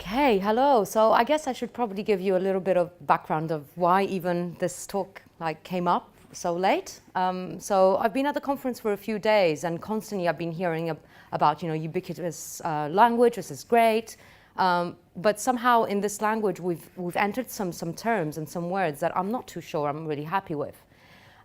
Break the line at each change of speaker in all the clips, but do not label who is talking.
Okay, hello. So I guess I should probably give you a little bit of background of why even this talk came up so late. So I've been at the conference for a few days, and constantly I've been hearing about ubiquitous language. This is great, but somehow in this language we've entered some terms and some words that I'm not too sure I'm really happy with.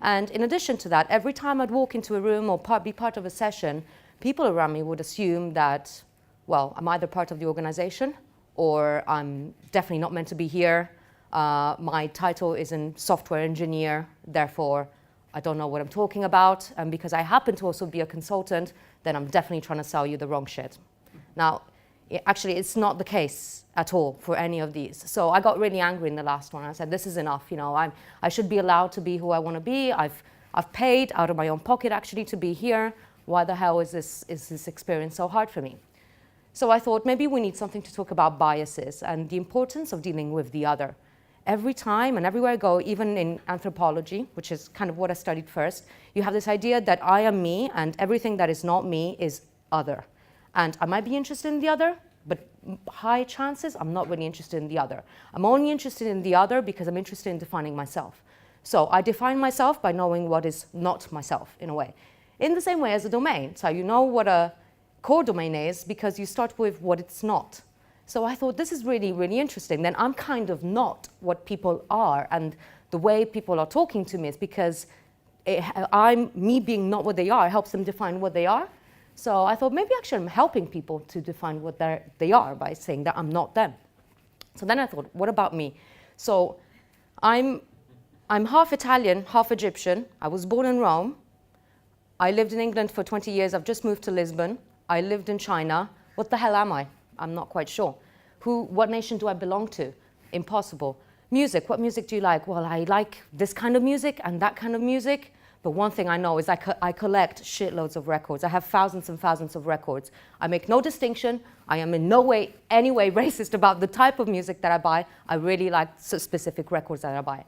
And in addition to that, every time I'd walk into a room or be part of a session, people around me would assume that, well, I'm either part of the organization or I'm definitely not meant to be here. My title is a software engineer, therefore I don't know what I'm talking about. And because I happen to also be a consultant, then I'm definitely trying to sell you the wrong shit. Now, actually, it's not the case at all for any of these. So I got really angry in the last one. I said, this is enough. I should be allowed to be who I want to be. I've paid out of my own pocket actually to be here. Why the hell is this experience so hard for me? So I thought maybe we need something to talk about biases and the importance of dealing with the other. Every time and everywhere I go, even in anthropology, which is kind of what I studied first, you have this idea that I am me and everything that is not me is other. And I might be interested in the other, but high chances I'm not really interested in the other. I'm only interested in the other because I'm interested in defining myself. So I define myself by knowing what is not myself, in a way. In the same way as a domain. So you know what a core domain is because you start with what it's not. So I thought this is really, really interesting. Then I'm kind of not what people are, and the way people are talking to me is because me being not what they are helps them define what they are. So I thought maybe actually I'm helping people to define what they are by saying that I'm not them. So then I thought, what about me? So I'm half Italian, half Egyptian. I was born in Rome. I lived in England for 20 years. I've just moved to Lisbon. I lived in China. What the hell am I? I'm not quite sure. What nation do I belong to? Impossible. Music, what music do you like? Well, I like this kind of music and that kind of music. But one thing I know is I collect shitloads of records. I have thousands and thousands of records. I make no distinction. I am in no way, any way racist about the type of music that I buy. I really like specific records that I buy.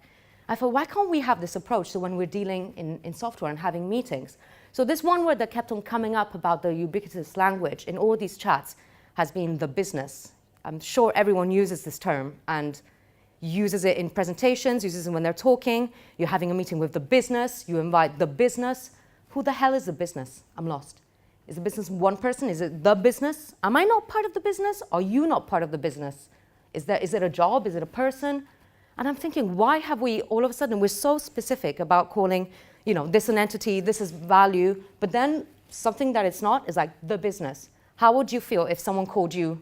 I thought, why can't we have this approach so when we're dealing in software and having meetings? So this one word that kept on coming up about the ubiquitous language in all these chats has been the business. I'm sure everyone uses this term and uses it in presentations, uses it when they're talking. You're having a meeting with the business, you invite the business. Who the hell is the business? I'm lost. Is the business one person? Is it the business? Am I not part of the business? Are you not part of the business? Is it a job? Is it a person? And I'm thinking, why have we, all of a sudden, we're so specific about calling, this an entity, this is value, but then something that it's not is like the business. How would you feel if someone called you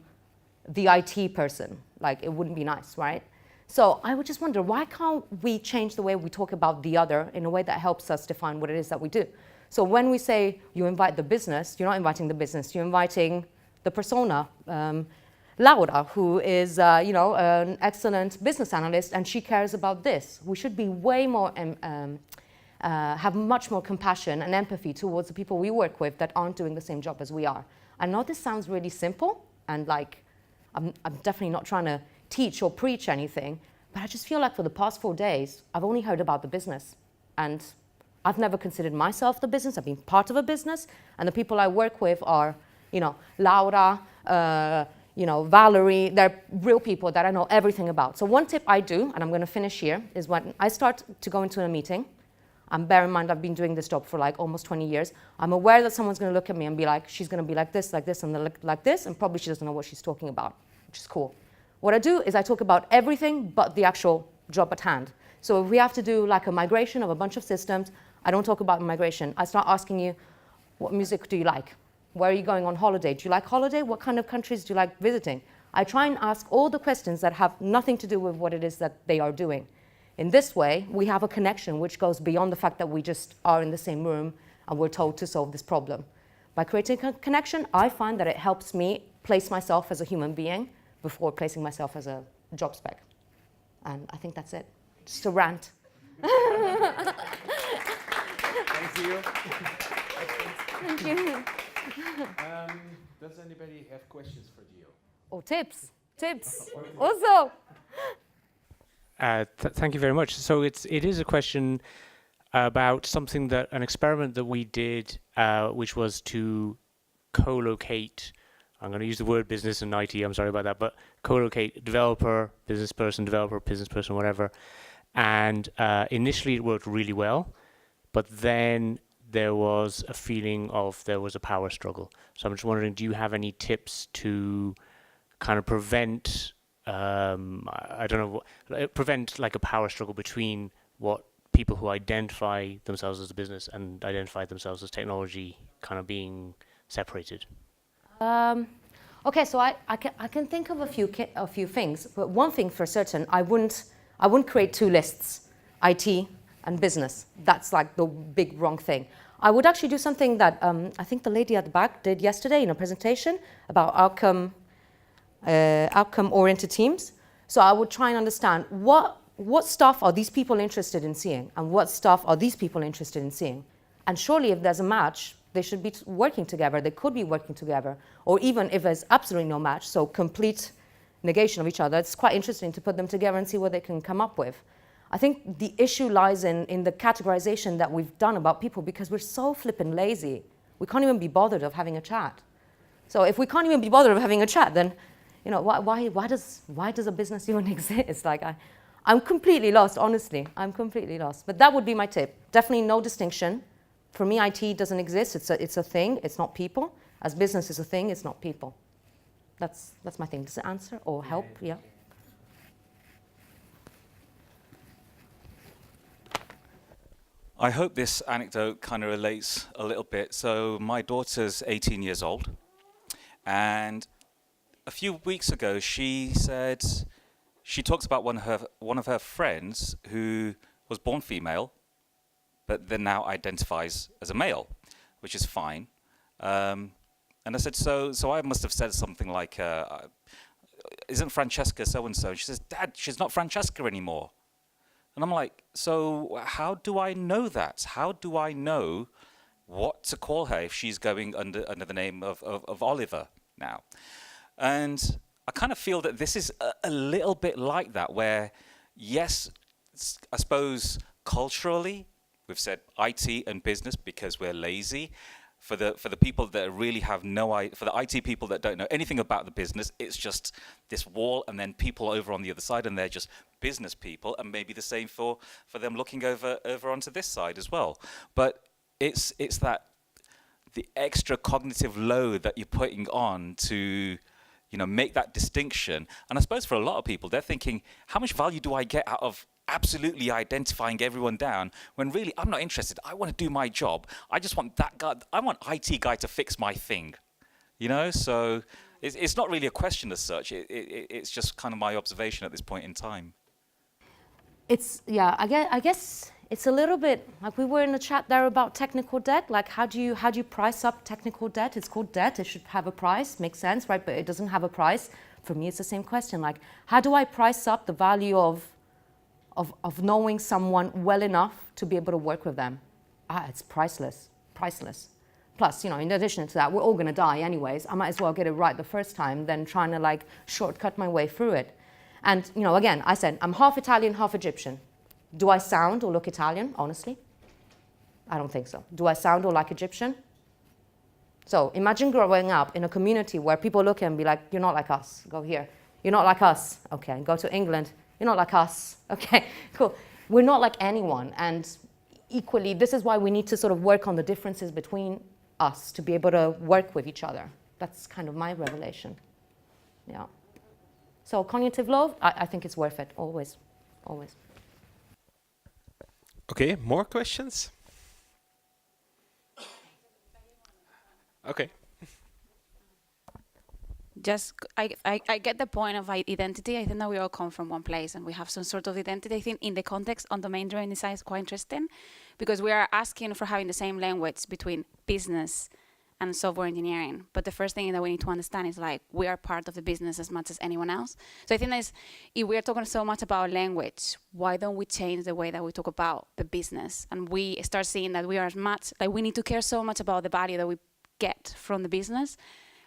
the IT person? Like, it wouldn't be nice, right? So I would just wonder, why can't we change the way we talk about the other in a way that helps us define what it is that we do? So when we say you invite the business, you're not inviting the business, you're inviting the persona. Laura, who is an excellent business analyst, and she cares about this. We should be way more, have much more compassion and empathy towards the people we work with that aren't doing the same job as we are. I know this sounds really simple, and I'm definitely not trying to teach or preach anything, but I just feel like for the past 4 days, I've only heard about the business. And I've never considered myself the business. I've been part of a business, and the people I work with are, Laura, Valerie, they're real people that I know everything about. So one tip I do, and I'm going to finish here, is when I start to go into a meeting, and bear in mind I've been doing this job for almost 20 years, I'm aware that someone's going to look at me and be like, she's going to be like this, and like this, and probably she doesn't know what she's talking about, which is cool. What I do is I talk about everything but the actual job at hand. So if we have to do a migration of a bunch of systems, I don't talk about migration. I start asking you, what music do you like? Where are you going on holiday? Do you like holiday? What kind of countries do you like visiting? I try and ask all the questions that have nothing to do with what it is that they are doing. In this way, we have a connection which goes beyond the fact that we just are in the same room and we're told to solve this problem. By creating a connection, I find that it helps me place myself as a human being before placing myself as a job spec. And I think that's it. Just a rant.
Thank you.
Thank you.
Does anybody have questions for Gio?
Or tips. Tips. Also.
Thank you very much. So it is a question about something that an experiment that we did, which was to co-locate. I'm going to use the word business and IT. I'm sorry about that, but co-locate developer, business person, whatever. And initially it worked really well, but then there was a feeling of there was a power struggle. So I'm just wondering, do you have any tips to kind of prevent, I don't know, prevent like a power struggle between what people who identify themselves as a business and identify themselves as technology kind of being separated?
Okay, so I can think of a few things, but one thing for certain, I wouldn't create two lists, IT and business. That's like the big wrong thing. I would actually do something that I think the lady at the back did yesterday in a presentation about outcome-oriented teams. So I would try and understand what stuff are these people interested in seeing, and what stuff are these people interested in seeing. And surely if there's a match, they should be working together. They could be working together. Or even if there's absolutely no match, so complete negation of each other, it's quite interesting to put them together and see what they can come up with. I think the issue lies in the categorization that we've done about people, because we're so flippin' lazy. We can't even be bothered of having a chat. So if we can't even be bothered of having a chat, then why does a business even exist? Like I'm completely lost, honestly. I'm completely lost. But that would be my tip. Definitely no distinction. For me, IT doesn't exist. It's a thing. It's not people. As business is a thing. It's not people. That's my thing. Does it answer or help? Yeah.
I hope this anecdote kind of relates a little bit. So my daughter's 18 years old, and a few weeks ago she said she talks about one of her friends who was born female, but then now identifies as a male, which is fine. And I said, so I must have said something like, "Isn't Francesca so and so?" She says, "Dad, she's not Francesca anymore." And I'm like, so how do I know that? How do I know what to call her if she's going under the name of Oliver now? And I kind of feel that this is a little bit like that, where, yes, I suppose culturally, we've said IT and business because we're lazy. For the people that really have for the IT people that don't know anything about the business, it's just this wall and then people over on the other side, and they're just business people, and maybe the same for them looking over onto this side as well. But it's that the extra cognitive load that you're putting on to make that distinction. And I suppose for a lot of people, they're thinking, how much value do I get out of absolutely identifying everyone down, when really I'm not interested. I want to do my job. I just want that guy. I want IT guy to fix my thing, So it's not really a question as such. It's just kind of my observation at this point in time.
I guess it's a little bit like we were in the chat there about technical debt. Like how do you price up technical debt? It's called debt. It should have a price. Makes sense, right? But it doesn't have a price. For me, it's the same question. Like how do I price up the value of knowing someone well enough to be able to work with them? It's priceless. Plus, in addition to that, we're all going to die anyways. I might as well get it right the first time than trying to shortcut my way through it. And, again, I said, I'm half Italian, half Egyptian. Do I sound or look Italian, honestly? I don't think so. Do I sound or like Egyptian? So imagine growing up in a community where people look and be like, you're not like us, go here. You're not like us, okay, go to England. You're not like us. Okay, cool. We're not like anyone. And equally, this is why we need to sort of work on the differences between us to be able to work with each other. That's kind of my revelation. Yeah. So cognitive load, I think it's worth it, always.
Okay, more questions? Okay.
I get the point of identity. I think that we all come from one place and we have some sort of identity. I think in the context on domain driven design is quite interesting, because we are asking for having the same language between business and software engineering. But the first thing that we need to understand is we are part of the business as much as anyone else. So I think that if we are talking so much about language, why don't we change the way that we talk about the business? And we start seeing that we are as much, we need to care so much about the value that we get from the business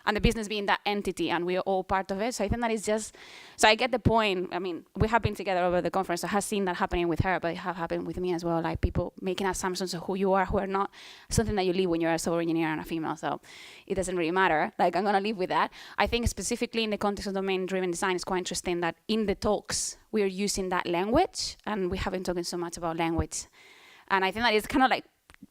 and the business being that entity, and we are all part of it. So I think that is just, so I get the point. I mean, we have been together over the conference, so I have seen that happening with her, but it have happened with me as well, like people making assumptions of who you are, who are not, something that you live when you're a software engineer and a female, so it doesn't really matter. Like, I'm gonna live with that. I think specifically in the context of domain-driven design, it's quite interesting that in the talks, we are using that language, and we haven't talking so much about language. And I think that it's kind of like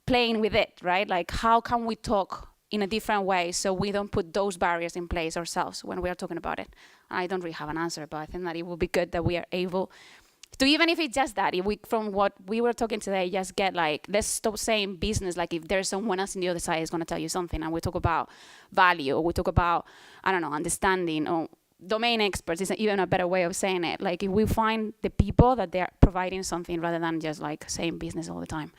playing with it, right? Like, how can we talk in a different way so we don't put those barriers in place ourselves when we are talking about it? I don't really have an answer, but I think that it would be good that we are able to, even if it's just that, if we, from what we were talking today, just get like, let's stop saying business, like if there's someone else on the other side is going to tell you something, and we talk about value, or we talk about, I don't know, understanding, or domain experts is even a better way of saying it. Like, if we find the people that they're providing something rather than just like saying business all the time.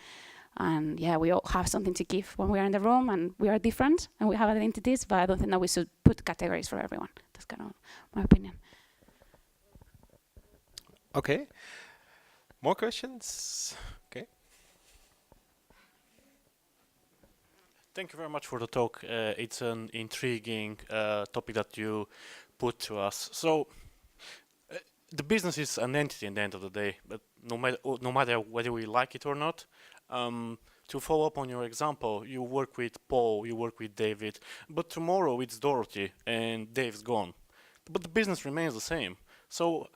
And yeah, we all have something to give when we are in the room, and we are different and we have identities, but I don't think that we should put categories for everyone. That's kind of my opinion.
Okay. More questions? Okay.
Thank you very much for the talk. It's an intriguing topic that you put to us. So the business is an entity at the end of the day, but no matter whether we like it or not. To follow up on your example, you work with Paul, you work with David, but tomorrow it's Dorothy and Dave's gone. But the business remains the same. So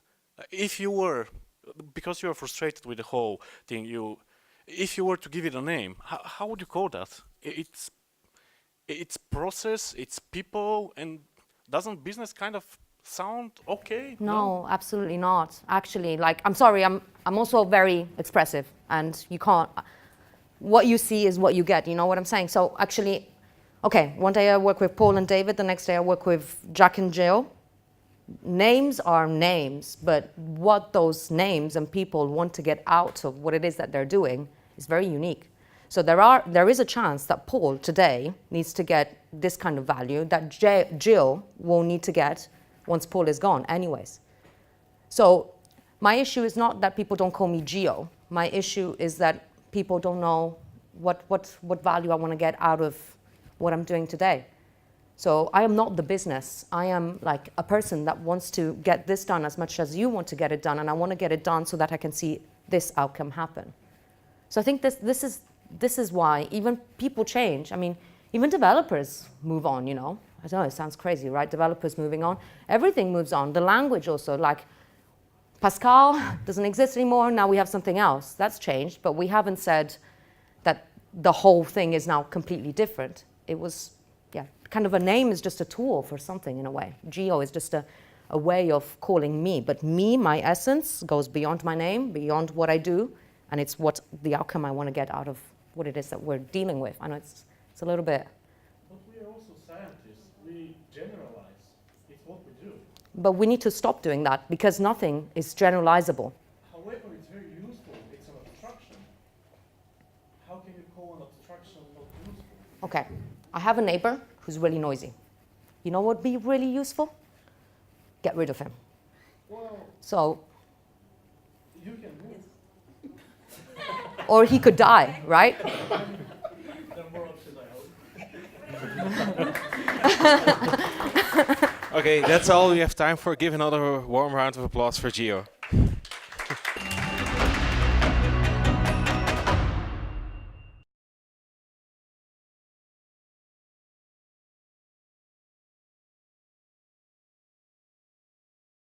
if you were, because you are frustrated with the whole thing, if you were to give it a name, how would you call that? It's process, it's people, and doesn't business kind of sound okay?
No, absolutely not. Actually, like, I'm sorry, I'm also very expressive, and you can't, what you see is what you get, you know what I'm saying? So actually, okay, one day I work with Paul and David, the next day I work with Jack and Jill. Names are names, but what those names and people want to get out of what it is that they're doing is very unique. So there is a chance that Paul today needs to get this kind of value that Jill will need to get once Paul is gone anyways. So my issue is not that people don't call me Gio. My issue is that people don't know what value I want to get out of what I'm doing today. So I am not the business. I am like a person that wants to get this done as much as you want to get it done, and I want to get it done so that I can see this outcome happen. So I think this is why even people change. I mean, even developers move on, you know. I don't know, it sounds crazy, right? Developers moving on. Everything moves on. The language also, like Pascal doesn't exist anymore. Now we have something else. That's changed, but we haven't said that the whole thing is now completely different. It was, yeah, kind of a name is just a tool for something in a way. Geo is just a way of calling me. But me, my essence, goes beyond my name, beyond what I do, and it's what the outcome I want to get out of what it is that we're dealing with. I know it's a little bit.
But we are also scientists. We generalize. It's what we do.
But we need to stop doing that because nothing is generalizable.
However, it's very useful. It's an abstraction. How can you call an abstraction not useful?
Okay, I have a neighbor who's really noisy. You know what would be really useful? Get rid of him.
Well,
So,
you can move.
or he could die, right?
There are more options, I hope.
Okay, that's all we have time for. Give another warm round of applause for Gio.